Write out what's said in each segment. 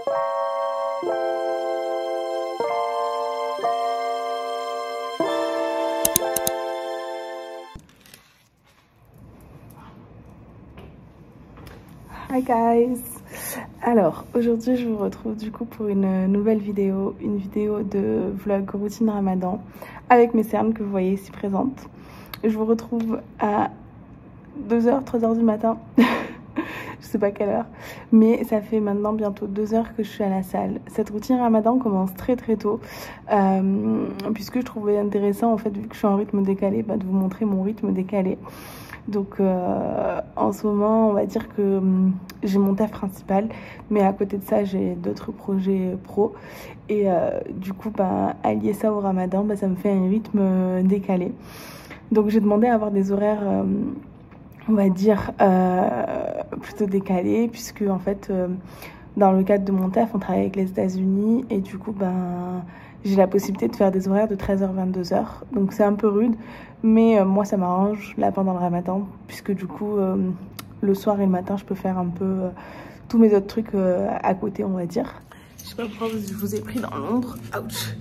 Hi guys! Alors aujourd'hui je vous retrouve du coup pour une nouvelle vidéo, une vidéo de vlog routine ramadan avec mes cernes que vous voyez ici présentes. Je vous retrouve à 2h, 3h du matin, je sais pas quelle heure, mais ça fait maintenant bientôt 2 heures que je suis à la salle. Cette routine ramadan commence très tôt, puisque je trouvais intéressant en fait, vu que je suis en rythme décalé, de vous montrer mon rythme décalé. Donc en ce moment on va dire que j'ai mon taf principal, mais à côté de ça j'ai d'autres projets pro et du coup allier ça au ramadan, ça me fait un rythme décalé. Donc j'ai demandé à avoir des horaires on va dire plutôt décalés, puisque en fait dans le cadre de mon taf on travaille avec les États-Unis et du coup j'ai la possibilité de faire des horaires de 13h 22h, donc c'est un peu rude, mais moi ça m'arrange là pendant le ramadan, puisque du coup le soir et le matin je peux faire un peu tous mes autres trucs à côté, on va dire. Je sais pas pourquoi je vous ai pris dans l'ombre, ouch.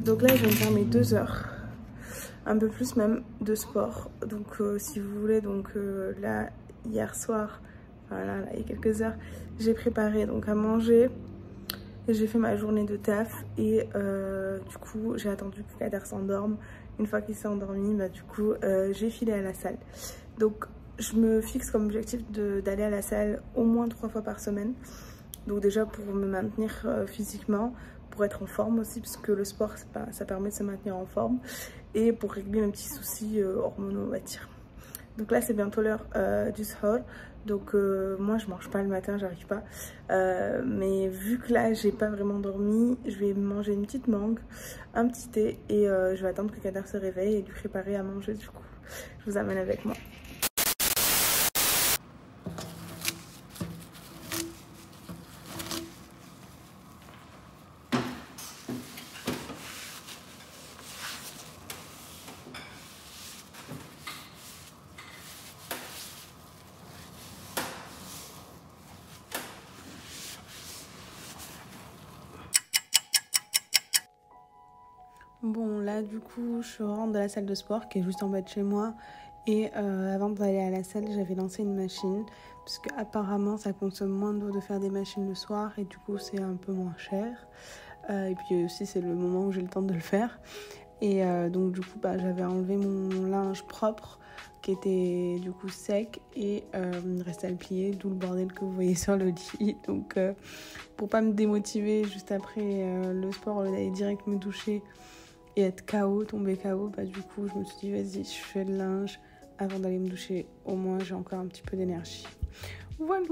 Donc là je viens de faire mes 2 heures, un peu plus même, de sport. Donc si vous voulez, là hier soir, voilà, là, il y a quelques heures, j'ai préparé donc à manger. J'ai fait ma journée de taf et du coup j'ai attendu que Kader s'endorme. Une fois qu'il s'est endormi, du coup j'ai filé à la salle. Donc je me fixe comme objectif d'aller à la salle au moins 3 fois par semaine. Donc déjà pour me maintenir physiquement, pour être en forme aussi, parce que le sport ça permet de se maintenir en forme, et pour régler mes petits soucis hormonaux, on va dire. Donc là c'est bientôt l'heure du sahur. Donc moi je mange pas le matin, j'arrive pas, mais vu que là j'ai pas vraiment dormi, je vais manger une petite mangue, un petit thé, et je vais attendre que Kader se réveille et lui préparer à manger. Du coup je vous amène avec moi. Bon là du coup je rentre de la salle de sport qui est juste en bas de chez moi, et avant d'aller à la salle j'avais lancé une machine, parce qu'apparemment ça consomme moins d'eau de faire des machines le soir et du coup c'est un peu moins cher, et puis aussi c'est le moment où j'ai le temps de le faire. Et donc du coup j'avais enlevé mon linge propre qui était du coup sec, et il restait à le plier, d'où le bordel que vous voyez sur le lit. Donc pour pas me démotiver juste après le sport, au lieu d'aller direct me doucher et être KO, tomber KO, du coup je me suis dit vas-y je fais le linge avant d'aller me doucher, au moins j'ai encore un petit peu d'énergie. Voilà.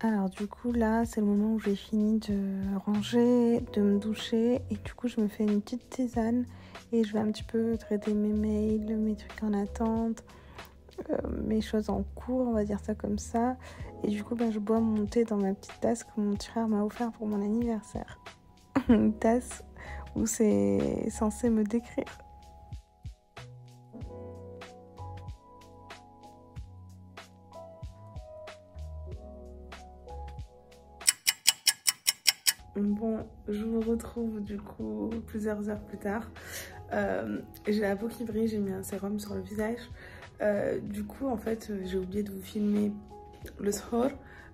Alors du coup là c'est le moment où j'ai fini de ranger, de me doucher, et du coup je me fais une petite tisane et je vais un petit peu traiter mes mails, mes trucs en attente, mes choses en cours, on va dire ça comme ça. Et du coup je bois mon thé dans ma petite tasse que mon petit frère m'a offert pour mon anniversaire. Une tasse où c'est censé me décrire. Bon, je vous retrouve du coup plusieurs heures plus tard. J'ai la peau qui brille, j'ai mis un sérum sur le visage. Du coup en fait j'ai oublié de vous filmer le sahur.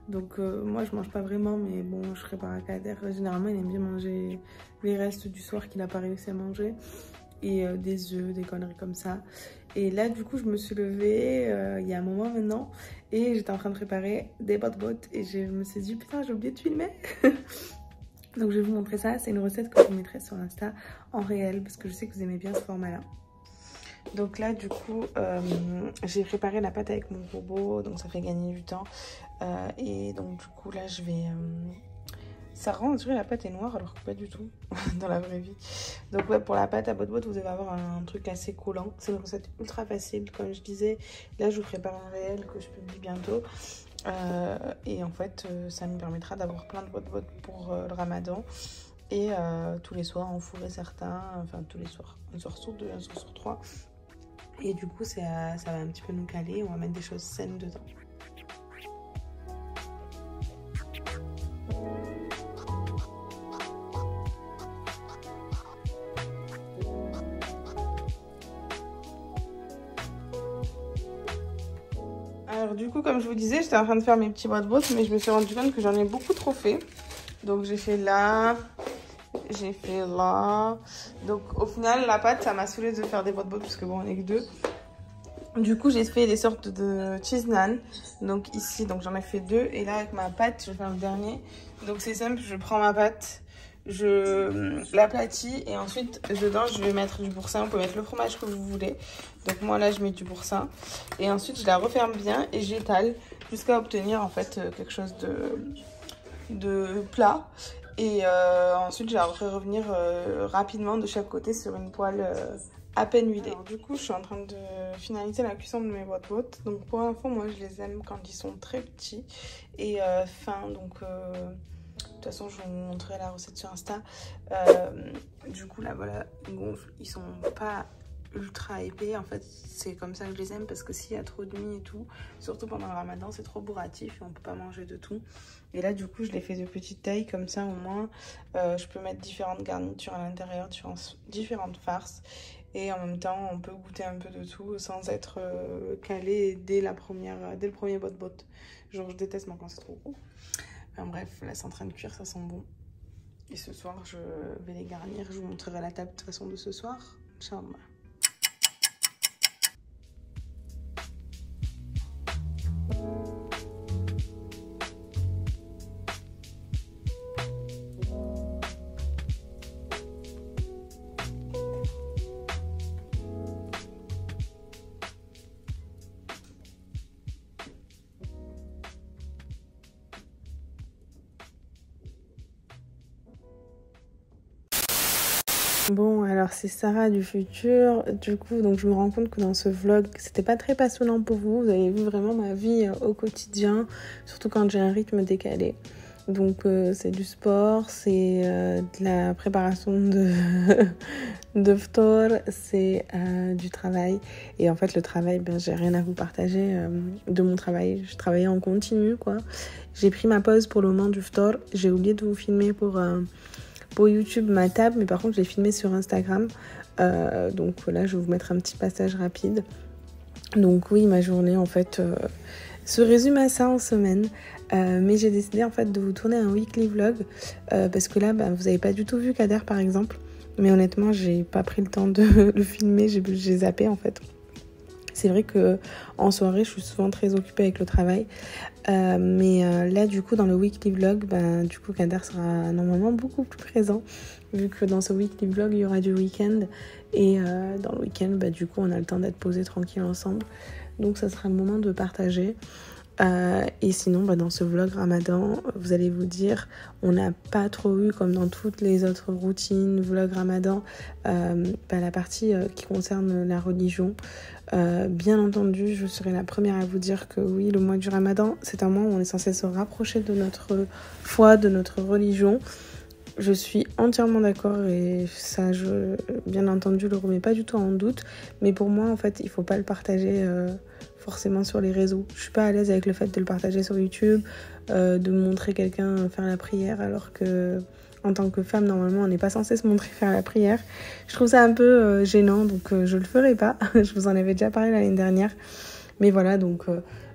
Donc moi je mange pas vraiment, mais bon je prépare à Kader. Généralement il aime bien manger les restes du soir qu'il n'a pas réussi à manger, et des œufs, des conneries comme ça. Et là du coup je me suis levée il y a un moment maintenant, et j'étais en train de préparer des bot et je me suis dit putain j'ai oublié de filmer. Donc je vais vous montrer ça, c'est une recette que je vous mettrai sur Insta en réel, parce que je sais que vous aimez bien ce format là. Donc là du coup j'ai préparé la pâte avec mon robot, donc ça fait gagner du temps, et donc du coup là je vais ça rend, on dirait la pâte est noire alors que pas du tout dans la vraie vie. Donc ouais, pour la pâte à bot vous allez avoir un truc assez collant. C'est une recette ultra facile, comme je disais. Là je vous prépare un réel que je publie bientôt, et en fait ça nous permettra d'avoir plein de bot pour le ramadan. Et tous les soirs en fourrer certains, enfin tous les soirs, un soir sur 2, un soir sur 3. Et du coup ça va un petit peu nous caler, on va mettre des choses saines dedans. Alors du coup, comme je vous disais, j'étais en train de faire mes petits boîtes mais je me suis rendu compte que j'en ai beaucoup trop fait. Donc j'ai fait là, j'ai fait là. Donc au final, la pâte, ça m'a saoulé de faire des boîtes parce que bon, on est que deux. Du coup, j'ai fait des sortes de cheese naan. Donc ici, donc j'en ai fait 2. Et là, avec ma pâte, je vais faire le dernier. Donc c'est simple, je prends ma pâte, je l'aplatis et ensuite dedans, je vais mettre du boursin. Vous pouvez mettre le fromage que vous voulez. Donc moi, là, je mets du boursin. Et ensuite, je la referme bien et j'étale jusqu'à obtenir en fait quelque chose de plat. Et ensuite, je la refais revenir rapidement de chaque côté sur une poêle à peine huilée. Alors, du coup, je suis en train de finaliser la cuisson de mes boîtes. Donc pour info, moi, je les aime quand ils sont très petits et fins. Donc de toute façon, je vous montrerai la recette sur Insta. Du coup, là, voilà, ils gonflent. Ils sont pas ultra épais. En fait, c'est comme ça que je les aime parce que s'il y a trop de mie et tout, surtout pendant le ramadan, c'est trop bourratif et on peut pas manger de tout. Et là, du coup, je les fais de petite taille comme ça, au moins, je peux mettre différentes garnitures à l'intérieur, différentes farces. Et en même temps, on peut goûter un peu de tout sans être calé dès le premier boîte. Genre, je déteste moi quand c'est trop gros. Enfin, bref, là, c'est en train de cuire, ça sent bon. Et ce soir, je vais les garnir. Je vous montrerai la table de toute façon de ce soir. Inch'Allah. Bon, alors c'est Sarah du futur. Du coup, donc je me rends compte que dans ce vlog, c'était pas très passionnant pour vous. Vous avez vu vraiment ma vie au quotidien, surtout quand j'ai un rythme décalé. Donc c'est du sport, c'est de la préparation de ftour, c'est du travail. Et en fait, le travail, ben, j'ai rien à vous partager de mon travail. Je travaillais en continu, quoi. J'ai pris ma pause pour le moment du ftour. J'ai oublié de vous filmer pour YouTube ma table, mais par contre je l'ai filmé sur Instagram, donc là je vais vous mettre un petit passage rapide. Donc oui, ma journée en fait se résume à ça en semaine, mais j'ai décidé en fait de vous tourner un weekly vlog parce que là vous avez pas du tout vu Kader par exemple, mais honnêtement j'ai pas pris le temps de le filmer, j'ai zappé en fait. C'est vrai que en soirée, je suis souvent très occupée avec le travail. Mais là, du coup, dans le weekly vlog, du coup, Kader sera normalement beaucoup plus présent. Vu que dans ce weekly vlog, il y aura du week-end. Et dans le week-end, du coup, on a le temps d'être posés tranquille ensemble. Donc, ça sera le moment de partager. Et sinon, dans ce vlog Ramadan, vous allez vous dire, on n'a pas trop eu, comme dans toutes les autres routines, vlog Ramadan, la partie qui concerne la religion. Bien entendu, je serai la première à vous dire que oui, le mois du Ramadan, c'est un mois où on est censé se rapprocher de notre foi, de notre religion. Je suis entièrement d'accord et ça, bien entendu, le remets pas du tout en doute. Mais pour moi, en fait, il faut pas le partager forcément sur les réseaux. Je suis pas à l'aise avec le fait de le partager sur YouTube, de montrer quelqu'un faire la prière alors que en tant que femme, normalement, on n'est pas censé se montrer faire la prière. Je trouve ça un peu gênant, donc je le ferai pas. Je vous en avais déjà parlé l'année dernière. Mais voilà, donc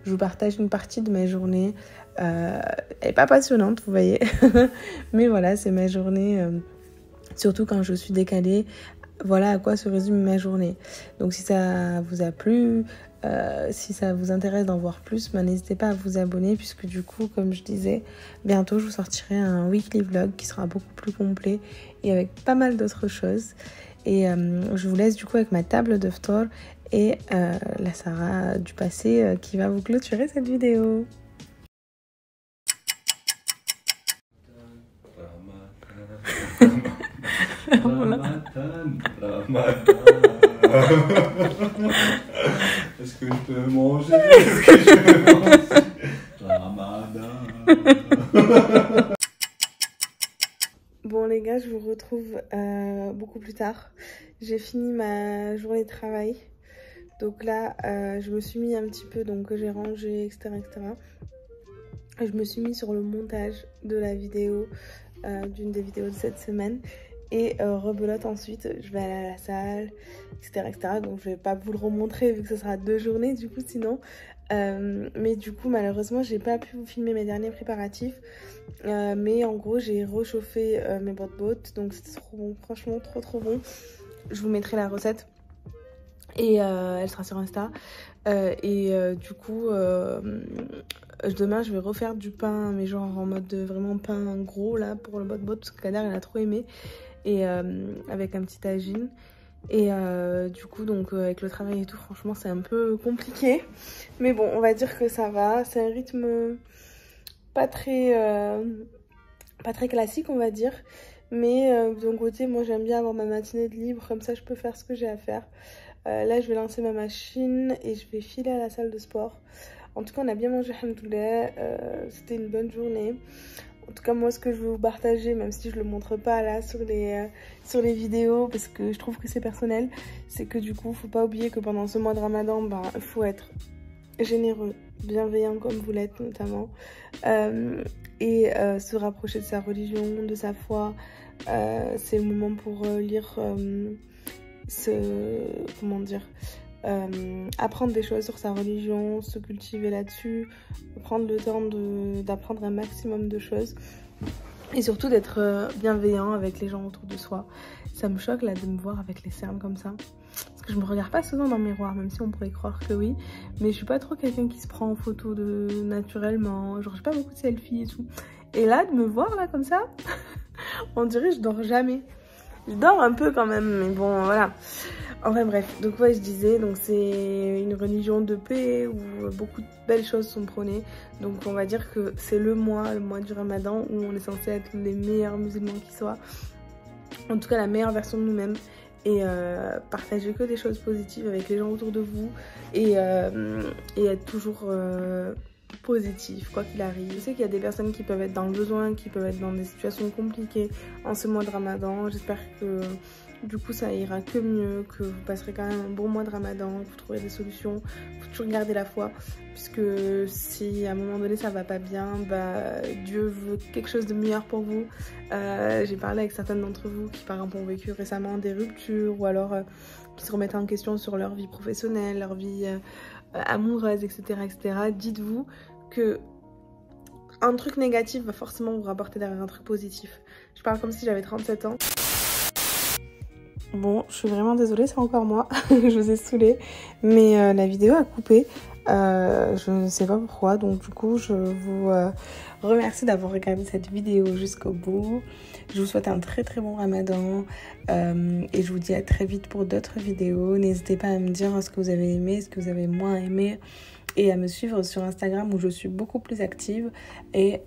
je vous partage une partie de ma journée. Elle n'est pas passionnante, vous voyez. Mais voilà, c'est ma journée, surtout quand je suis décalée. Voilà à quoi se résume ma journée. Donc si ça vous a plu, si ça vous intéresse d'en voir plus, n'hésitez pas à vous abonner puisque du coup, comme je disais, bientôt je vous sortirai un weekly vlog qui sera beaucoup plus complet et avec pas mal d'autres choses. Et je vous laisse du coup avec ma table de ftour et la Sarah du passé qui va vous clôturer cette vidéo. Est-ce que je peux manger? Est-ce que je peux manger? Ramadan. Bon les gars, je vous retrouve beaucoup plus tard. J'ai fini ma journée de travail. Donc là, je me suis mis un petit peu, donc j'ai rangé, etc. Je me suis mis sur le montage de la vidéo, d'une des vidéos de cette semaine. Et rebelote ensuite, je vais aller à la salle, etc. Donc je vais pas vous le remontrer vu que ce sera 2 journées du coup sinon. Mais du coup malheureusement j'ai pas pu vous filmer mes derniers préparatifs. Mais en gros j'ai réchauffé mes bottes, donc c'est trop bon, franchement trop bon. Je vous mettrai la recette et elle sera sur Insta. Du coup demain je vais refaire du pain, mais genre en mode vraiment pain gros là pour le bot parce que Kader elle a trop aimé, et avec un petit tagine. Et du coup donc avec le travail et tout franchement c'est un peu compliqué, mais bon on va dire que ça va. C'est un rythme pas très classique on va dire, mais d'un côté moi j'aime bien avoir ma matinée de libre, comme ça je peux faire ce que j'ai à faire. Là je vais lancer ma machine et je vais filer à la salle de sport. En tout cas on a bien mangé, alhamdoulilah, c'était une bonne journée. En tout cas moi ce que je veux vous partager, même si je le montre pas là sur les vidéos parce que je trouve que c'est personnel, c'est que du coup faut pas oublier que pendant ce mois de Ramadan, bah, faut être généreux, bienveillant comme vous l'êtes notamment, et se rapprocher de sa religion, de sa foi. C'est le moment pour lire comment dire, apprendre des choses sur sa religion, se cultiver là-dessus, prendre le temps d'apprendre un maximum de choses et surtout d'être bienveillant avec les gens autour de soi. Ça me choque là de me voir avec les cernes comme ça, parce que je me regarde pas souvent dans le miroir, même si on pourrait croire que oui, mais je suis pas trop quelqu'un qui se prend en photo naturellement, genre j'ai pas beaucoup de selfies et tout, et là de me voir là comme ça on dirait que je dors jamais. Je dors un peu quand même, mais bon, voilà. Enfin bref, donc ouais, je disais, donc c'est une religion de paix où beaucoup de belles choses sont prônées. Donc on va dire que c'est le mois du Ramadan où on est censé être les meilleurs musulmans qui soient. En tout cas, la meilleure version de nous-mêmes. Et partager que des choses positives avec les gens autour de vous. Et être toujours positif, quoi qu'il arrive. Je sais qu'il y a des personnes qui peuvent être dans le besoin, qui peuvent être dans des situations compliquées en ce mois de Ramadan. J'espère que du coup ça ira que mieux, que vous passerez quand même un bon mois de Ramadan, que vous trouverez des solutions. Il faut toujours garder la foi, puisque si à un moment donné ça va pas bien, bah Dieu veut quelque chose de meilleur pour vous. J'ai parlé avec certaines d'entre vous qui par exemple ont vécu récemment des ruptures, ou alors qui se remettent en question sur leur vie professionnelle, leur vie amoureuse, etc. etc. Dites-vous que un truc négatif va forcément vous rapporter derrière un truc positif. Je parle comme si j'avais 37 ans. Bon, je suis vraiment désolée, c'est encore moi. Je vous ai saoulé, mais la vidéo a coupé. Je ne sais pas pourquoi, donc du coup je vous remercie d'avoir regardé cette vidéo jusqu'au bout. Je vous souhaite un très bon Ramadan, et je vous dis à très vite pour d'autres vidéos. N'hésitez pas à me dire ce que vous avez aimé, ce que vous avez moins aimé, et à me suivre sur Instagram où je suis beaucoup plus active, et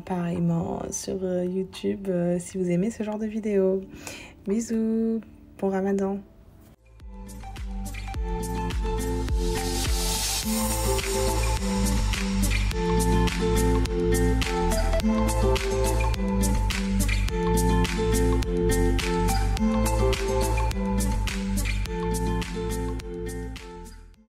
pareillement sur YouTube si vous aimez ce genre de vidéos. Bisous, bon Ramadan. Thank you.